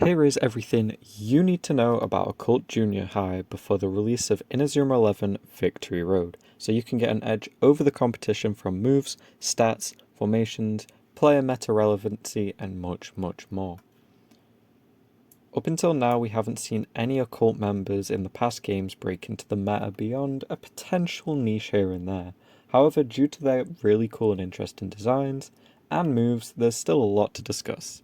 Here is everything you need to know about Occult Junior High before the release of Inazuma 11 Victory Road, so you can get an edge over the competition from moves, stats, formations, player meta relevancy, and much, much more. Up until now, we haven't seen any Occult members in the past games break into the meta beyond a potential niche here and there. However, due to their really cool and interesting designs and moves, there's still a lot to discuss.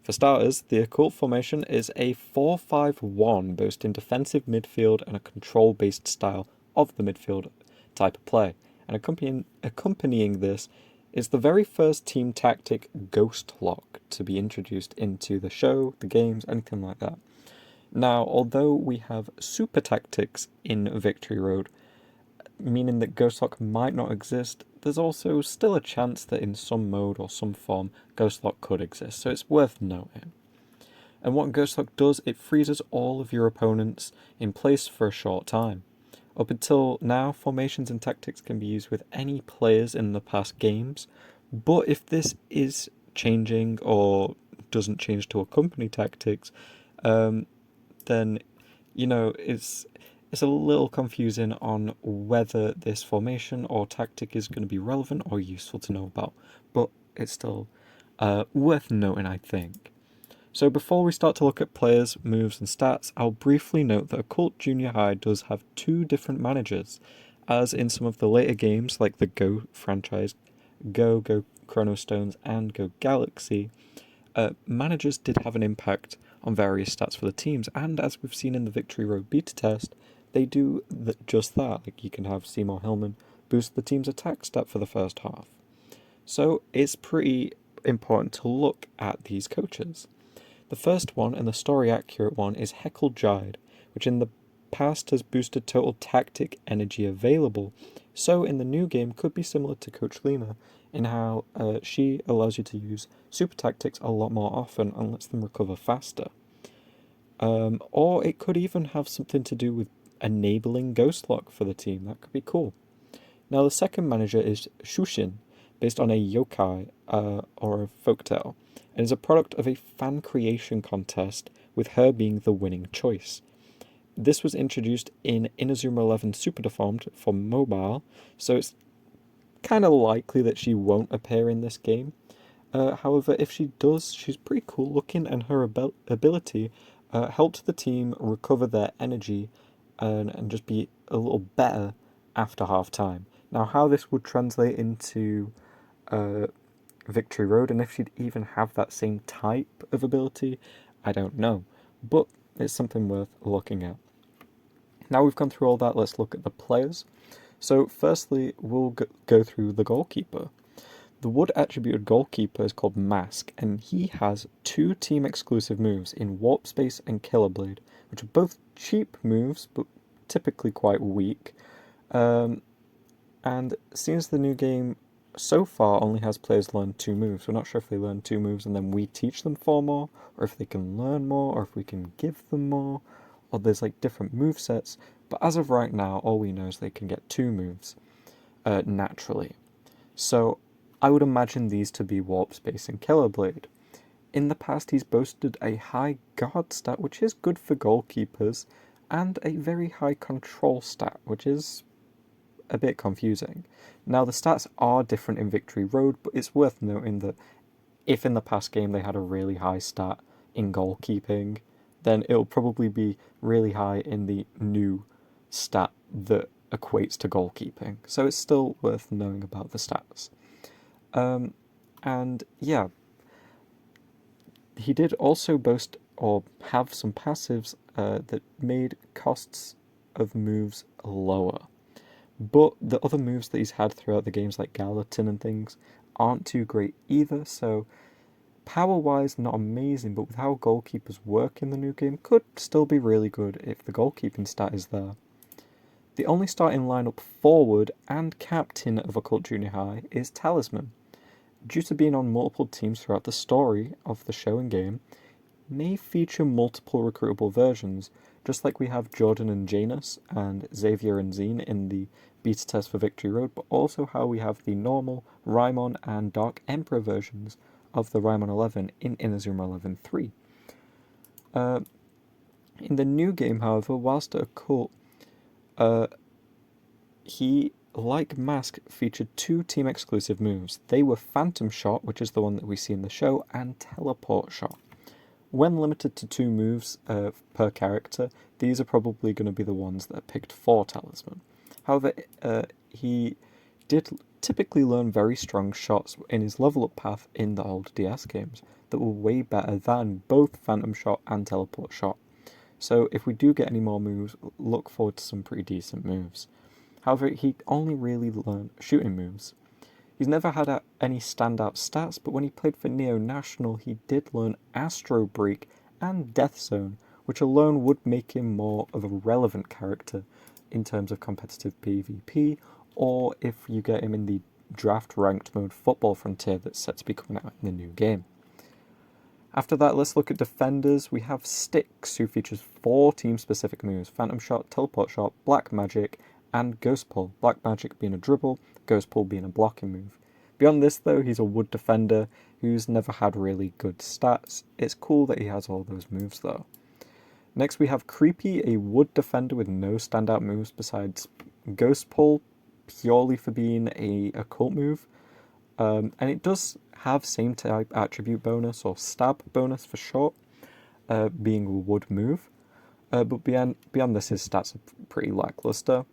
For starters, the Occult formation is a 4-5-1 boasting defensive midfield and a control-based style of the midfield type of play, and accompanying this is the very first team tactic Ghost Lock to be introduced into the show, the games, anything like that. Now, although we have super tactics in Victory Road, meaning that Ghost Lock might not exist, there's also still a chance that in some mode or some form Ghost Lock could exist, so it's worth noting. And what Ghost Lock does, it freezes all of your opponents in place for a short time. Up until now, formations and tactics can be used with any players in the past games, but if this is changing or doesn't change to accompany tactics, then, it's a little confusing on whether this formation or tactic is going to be relevant or useful to know about, but it's still worth noting, I think. So before we start to look at players, moves, and stats, I'll briefly note that Occult Junior High does have two different managers, as in some of the later games like the Go franchise, Go Chrono Stones, and Go Galaxy, managers did have an impact on various stats for the teams, and as we've seen in the Victory Road beta test, they do just that. Like, you can have Seymour Hillman boost the team's attack stat for the first half. So it's pretty important to look at these coaches. The first one, and the story accurate one, is Heckle Jide, which in the past has boosted total tactic energy available, so in the new game could be similar to Coach Lena in how she allows you to use super tactics a lot more often and lets them recover faster. Or it could even have something to do with enabling Ghost Lock for the team. That could be cool. Now the second manager is Shushin, based on a yokai or a folktale, and is a product of a fan creation contest, with her being the winning choice. This was introduced in Inazuma 11 Super Deformed for mobile, so it's kind of likely that she won't appear in this game. However, if she does, she's pretty cool looking, and her ability helped the team recover their energy and just be a little better after half time. Now, how this would translate into Victory Road, and if she'd even have that same type of ability, I don't know, but it's something worth looking at. Now we've gone through all that, let's look at the players. So firstly, we'll go through the goalkeeper. The wood attributed goalkeeper is called Mask, and he has two team exclusive moves in Warp Space and Killer Blade, which are both cheap moves, but typically quite weak. And since the new game so far only has players learn two moves, we're not sure if they learn two moves and then we teach them four more, or if they can learn more, or if we can give them more, or there's like different move sets. But as of right now, all we know is they can get two moves naturally. So I would imagine these to be Warp Space and Killer Blade. In the past, he's boasted a high guard stat, which is good for goalkeepers, and a very high control stat, which is a bit confusing. Now, the stats are different in Victory Road, but it's worth noting that if in the past game they had a really high stat in goalkeeping, then it'll probably be really high in the new stat that equates to goalkeeping. So it's still worth knowing about the stats. And yeah, he did also boast or have some passives that made costs of moves lower. But the other moves that he's had throughout the games, like Gallatin and things, aren't too great either, so power-wise, not amazing, but with how goalkeepers work in the new game, could still be really good if the goalkeeping stat is there. The only starting lineup forward and captain of Occult Junior High is Talisman. Due to being on multiple teams throughout the story of the show and game, may feature multiple recruitable versions, just like we have Jordan and Janus and Xavier and Zine in the beta test for Victory Road, but also how we have the normal Raimon and Dark Emperor versions of the Raimon 11 in Inazuma 11 3. In the new game, however, whilst at Occult, he, like Mask, featured 2 team-exclusive moves. They were Phantom Shot, which is the one that we see in the show, and Teleport Shot. When limited to 2 moves per character, these are probably going to be the ones that are picked for Talisman. However, he did typically learn very strong shots in his level up path in the old DS games that were way better than both Phantom Shot and Teleport Shot. So if we do get any more moves, look forward to some pretty decent moves. However, he only really learned shooting moves. He's never had any standout stats, but when he played for Neo National, he did learn Astro Break and Death Zone, which alone would make him more of a relevant character in terms of competitive PvP, or if you get him in the draft ranked mode Football Frontier that's set to be coming out in the new game. After that, let's look at defenders. We have Styx, who features 4 team-specific moves: Phantom Shot, Teleport Shot, Black Magic, and Ghost Pull. Black Magic being a dribble, Ghost Pull being a blocking move. Beyond this, though, he's a wood defender who's never had really good stats. It's cool that he has all those moves, though. Next, we have Creepy, a wood defender with no standout moves besides Ghost Pull, purely for being a occult move. And it does have same type attribute bonus, or stab bonus for short, being a wood move. But beyond this, his stats are pretty lackluster.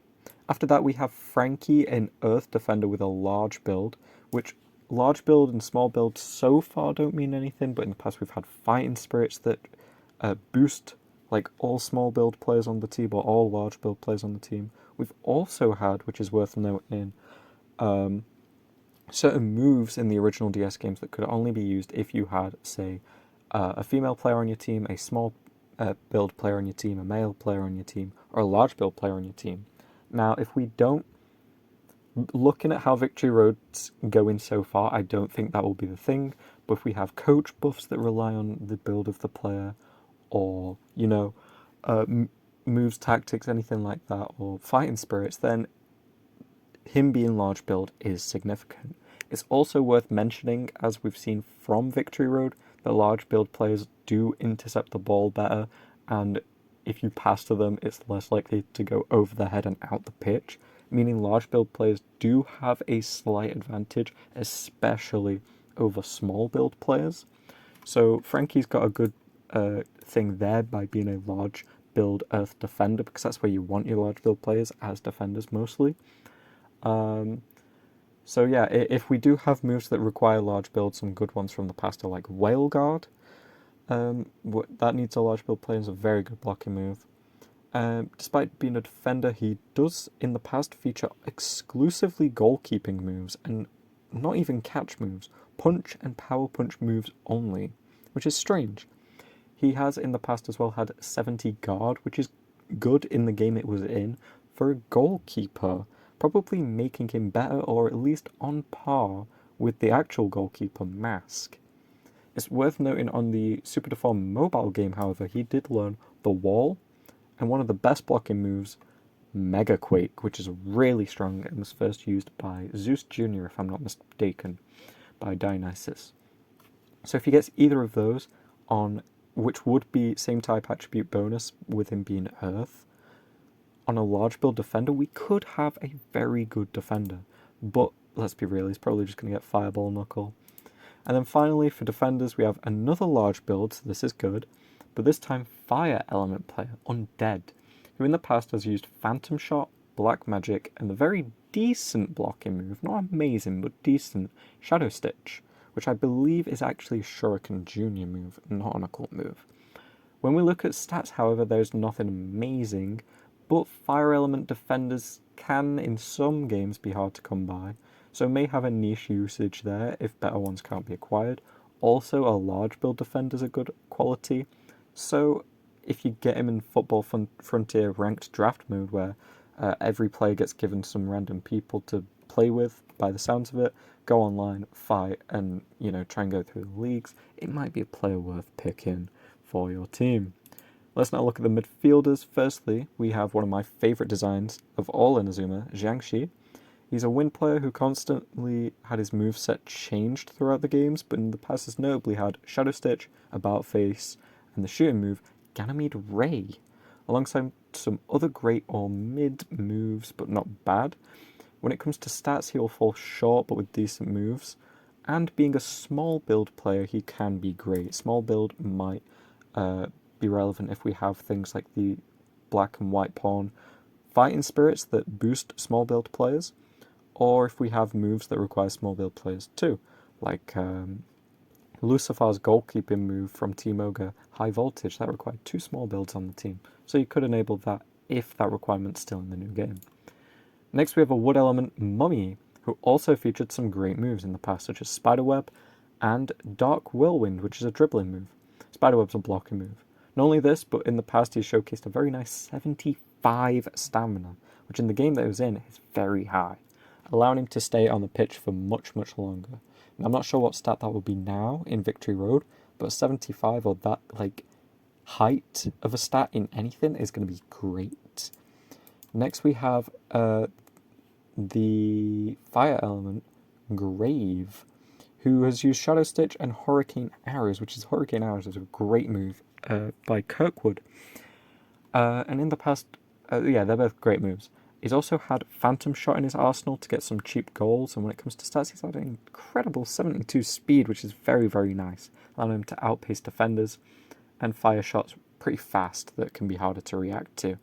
After that, we have Frankie, an earth defender with a large build, which large build and small build so far don't mean anything, but in the past we've had fighting spirits that boost like all small build players on the team or all large build players on the team. We've also had, which is worth noting, certain moves in the original DS games that could only be used if you had, say, a female player on your team, a small build player on your team, a male player on your team, or a large build player on your team. Now, if we don't, looking at how Victory Road's going so far, I don't think that will be the thing, but if we have coach buffs that rely on the build of the player, or, moves, tactics, anything like that, or fighting spirits, then him being large build is significant. It's also worth mentioning, as we've seen from Victory Road, that large build players do intercept the ball better, and if you pass to them, it's less likely to go over the head and out the pitch, meaning large build players do have a slight advantage, especially over small build players. So Frankie's got a good thing there by being a large build earth defender, because that's where you want your large build players, as defenders mostly. So yeah, if we do have moves that require large build, some good ones from the past are like Whale Guard. That needs a large build player, is a very good blocking move. Despite being a defender, he does in the past feature exclusively goalkeeping moves and not even catch moves, punch and power punch moves only, which is strange. He has in the past as well had 70 guard, which is good in the game it was in for a goalkeeper, probably making him better or at least on par with the actual goalkeeper Mask. It's worth noting on the Super Deformed mobile game, however, he did learn the wall and one of the best blocking moves, Mega Quake, which is really strong and was first used by Zeus Jr., if I'm not mistaken, by Dionysus. So if he gets either of those on, which would be same type attribute bonus with him being Earth, on a large build defender, we could have a very good defender. But let's be real, he's probably just going to get Fireball Knuckle. And then finally, for defenders, we have another large build, so this is good, but this time Fire Element player, Undead, who in the past has used Phantom Shot, Black Magic, and the very decent blocking move, not amazing, but decent, Shadow Stitch, which I believe is actually a Shuriken Jr. move, not an occult move. When we look at stats, however, there's nothing amazing, but Fire Element defenders can, in some games, be hard to come by, so may have a niche usage there if better ones can't be acquired. Also, a large build defender is a good quality, so if you get him in Football Frontier ranked draft mode where every player gets given some random people to play with, by the sounds of it, go online, fight, and try and go through the leagues, it might be a player worth picking for your team. Let's now look at the midfielders. Firstly, we have one of my favourite designs of all Inazuma, Jiangxi. He's a wind player who constantly had his moveset changed throughout the games, but in the past has notably had Shadow Stitch, About Face, and the shooting move Ganymede Ray, alongside some other great or mid moves, but not bad. When it comes to stats, he will fall short, but with decent moves. And being a small build player, he can be great. Small build might be relevant if we have things like the black and white pawn fighting spirits that boost small build players, or if we have moves that require small build players too, like Lucifer's goalkeeping move from Team Ogre, High Voltage, that required 2 small builds on the team, so you could enable that if that requirement's still in the new game. Next we have a wood element Mummy, who also featured some great moves in the past, such as Spiderweb and Dark Whirlwind, which is a dribbling move. Spiderweb's a blocking move. Not only this, but in the past he showcased a very nice 75 stamina, which in the game that he was in is very high, allowing him to stay on the pitch for much, much longer. And I'm not sure what stat that will be now in Victory Road, but 75 or that height of a stat in anything is going to be great. Next we have the fire element Grave, who has used Shadow Stitch and Hurricane Arrows, which is Hurricane Arrows is a great move by Kirkwood. And in the past, they're both great moves. He's also had Phantom Shot in his arsenal to get some cheap goals, and when it comes to stats, he's had an incredible 72 speed, which is very, very nice, allowing him to outpace defenders and fire shots pretty fast that can be harder to react to.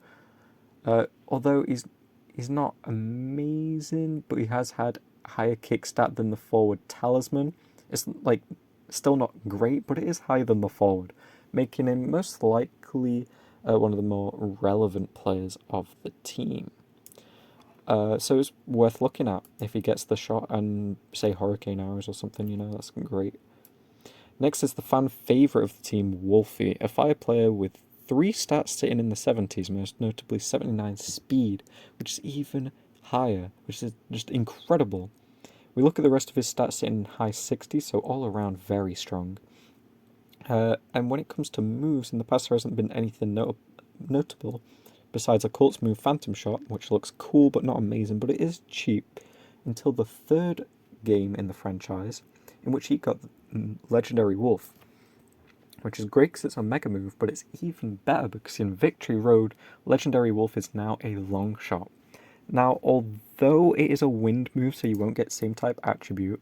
Although he's not amazing, but he has had higher kick stat than the forward Talisman. It's still not great, but it is higher than the forward, making him most likely one of the more relevant players of the team. So it's worth looking at if he gets the shot and, say, Hurricane Arrows or something, that's great. Next is the fan favourite of the team, Wolfie, a fire player with 3 stats sitting in the 70s, most notably 79 speed, which is even higher, which is just incredible. We look at the rest of his stats sitting in high 60s, so all around very strong. And when it comes to moves, in the past there hasn't been anything notable, besides Occult's move Phantom Shot, which looks cool but not amazing, but it is cheap, until the 3rd game in the franchise, in which he got Legendary Wolf, which is great because it's a mega move, but it's even better because in Victory Road, Legendary Wolf is now a long shot. Now, although it is a wind move, so you won't get same type attribute,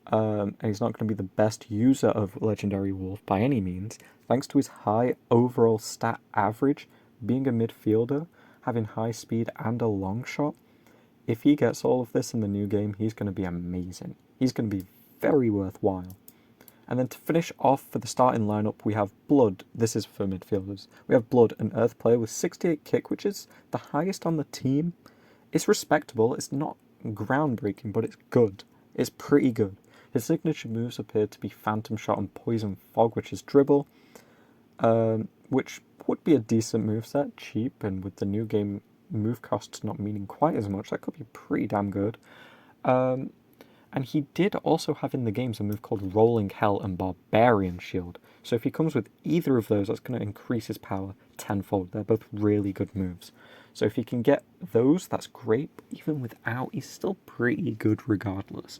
and he's not going to be the best user of Legendary Wolf by any means, thanks to his high overall stat average, being a midfielder, having high speed and a long shot, if he gets all of this in the new game, he's going to be amazing. He's going to be very worthwhile. And then to finish off for the starting lineup, we have Blood. This is for midfielders. We have Blood, an Earth player with 68 kick, which is the highest on the team. It's respectable. It's not groundbreaking, but it's good. It's pretty good. His signature moves appear to be Phantom Shot and Poison Fog, which is dribble, which would be a decent moveset, cheap, and with the new game move costs not meaning quite as much, that could be pretty damn good. And he did also have in the games a move called Rolling Hell and Barbarian Shield. So if he comes with either of those, that's going to increase his power tenfold. They're both really good moves. So if he can get those, that's great. But even without, he's still pretty good regardless.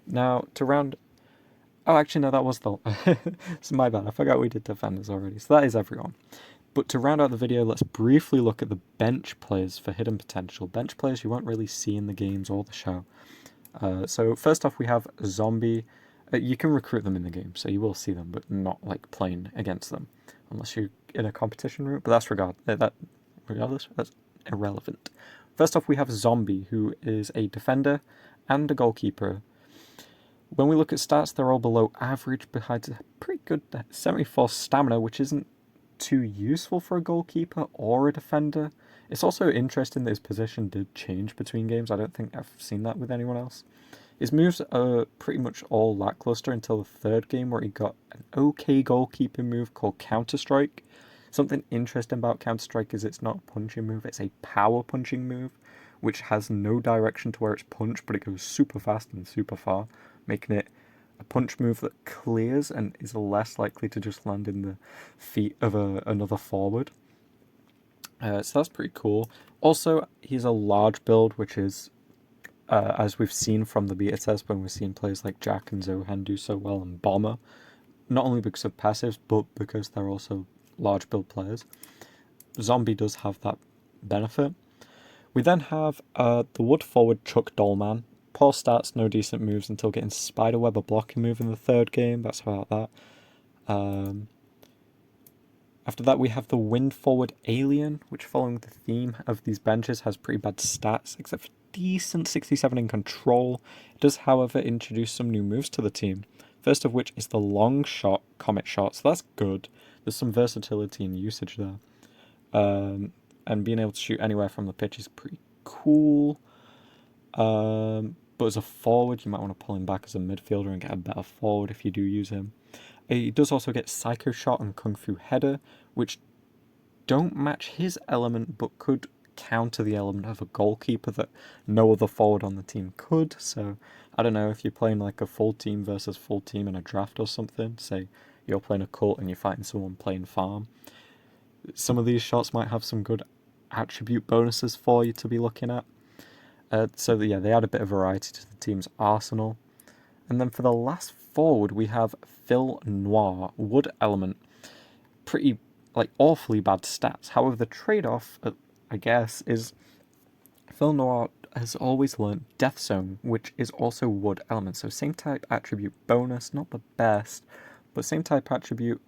Now, to round... Oh, actually, no, that was the... It's my bad. I forgot we did defenders already. So that is everyone. But to round out the video, let's briefly look at the bench players for hidden potential. Bench players you won't really see in the games or the show. So first off, we have Zombie. You can recruit them in the game, so you will see them, but not playing against them, unless you're in a competition route. But that's regardless, that's irrelevant. First off, we have Zombie, who is a defender and a goalkeeper. When we look at stats, they're all below average, but has a pretty good 74 stamina, which isn't too useful for a goalkeeper or a defender. It's also interesting that his position did change between games. I don't think I've seen that with anyone else. His moves are pretty much all lackluster until the 3rd game, where he got an okay goalkeeping move called Counter Strike. Something interesting about Counter Strike is it's not a punching move, it's a power punching move, which has no direction to where it's punched, but it goes super fast and super far, making it a punch move that clears and is less likely to just land in the feet of another forward. So that's pretty cool. Also, he's a large build, which is, as we've seen from the beta test when we've seen players like Jack and Zohan do so well and Bomber, not only because of passives, but because they're also large build players. Zombie does have that benefit. We then have the wood forward Chuck Dollman. Poor stats, no decent moves until getting Spiderweb, a blocking move in the third game. That's about that. After that, we have the wind forward Alien, which, following the theme of these benches, has pretty bad stats, except for decent 67 in control. It does, however, introduce some new moves to the team. First of which is the long shot, Comet Shot, so that's good. There's some versatility and usage there. And being able to shoot anywhere from the pitch is pretty cool. But as a forward, you might want to pull him back as a midfielder and get a better forward if you do use him. He does also get Psycho Shot and Kung Fu Header, which don't match his element, but could counter the element of a goalkeeper that no other forward on the team could. So, I don't know, if you're playing like a full team versus full team in a draft or something, say you're playing a cult and you're fighting someone playing farm, some of these shots might have some good attribute bonuses for you to be looking at. So yeah, they add a bit of variety to the team's arsenal. And then for the last forward, we have Phil Noir, wood element. Pretty, awfully bad stats. However, the trade-off, I guess, is Phil Noir has always learned Death Zone, which is also wood element. So same type attribute bonus, not the best, but same type attribute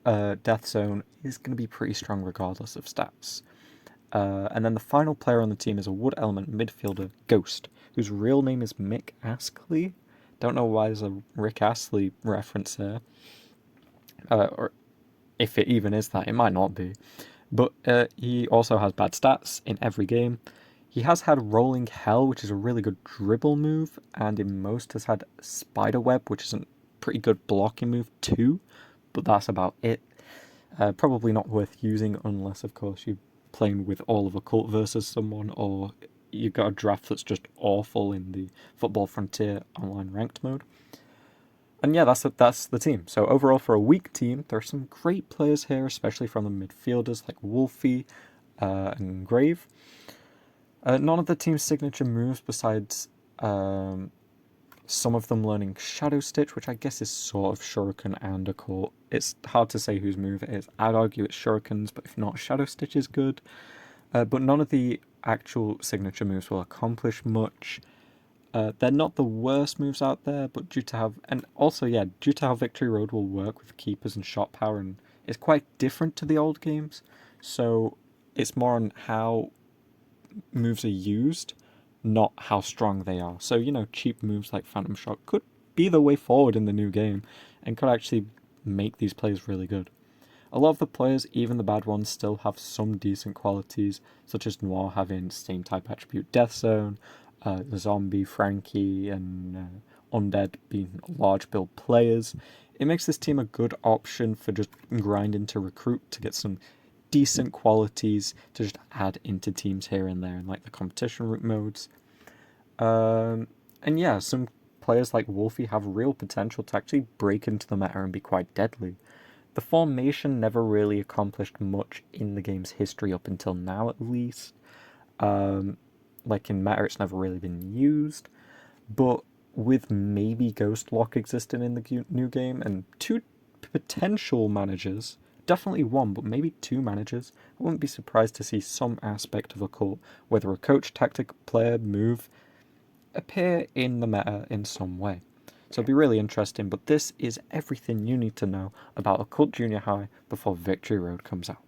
Death Zone is going to be pretty strong regardless of stats. And then the final player on the team is a wood element midfielder, Ghost, whose real name is Mick Astley. Don't know why there's a Rick Astley reference there. Or if it even is that, it might not be. But he also has bad stats in every game. He has had Rolling Hell, which is a really good dribble move, and in most has had Spiderweb, which is a pretty good blocking move too, but that's about it. Probably not worth using unless, of course, you're playing with all of Occult versus someone, or you've got a draft that's just awful in the Football Frontier online ranked mode. And yeah, that's the team. So overall, for a weak team, there are some great players here, especially from the midfielders like Wolfie and Grave. None of the team's signature moves besides some of them learning Shadow Stitch, which I guess is sort of Shuriken and Occult. It's hard to say whose move it is. I'd argue it's Shuriken's, but if not, Shadow Stitch is good. But none of the actual signature moves will accomplish much. They're not the worst moves out there, but due to how Victory Road will work with keepers and shot power, and it's quite different to the old games. So it's more on how moves are used, not how strong they are. So, cheap moves like Phantom Shock could be the way forward in the new game and could actually make these plays really good. A lot of the players, even the bad ones, still have some decent qualities, such as Noir having same type attribute Death Zone, the Zombie, Frankie, and Undead being large build players. It makes this team a good option for just grinding to recruit to get some decent qualities to just add into teams here and there in the competition route modes. And yeah, some players like Wolfie have real potential to actually break into the meta and be quite deadly. The formation never really accomplished much in the game's history up until now, at least. In meta, it's never really been used, but with maybe Ghost Lock existing in the new game and two potential managers, definitely one, but maybe two managers, I wouldn't be surprised to see some aspect of Occult, whether a coach, tactic, player, move, appear in the meta in some way. So it'll be really interesting, but this is everything you need to know about Occult Junior High before Victory Road comes out.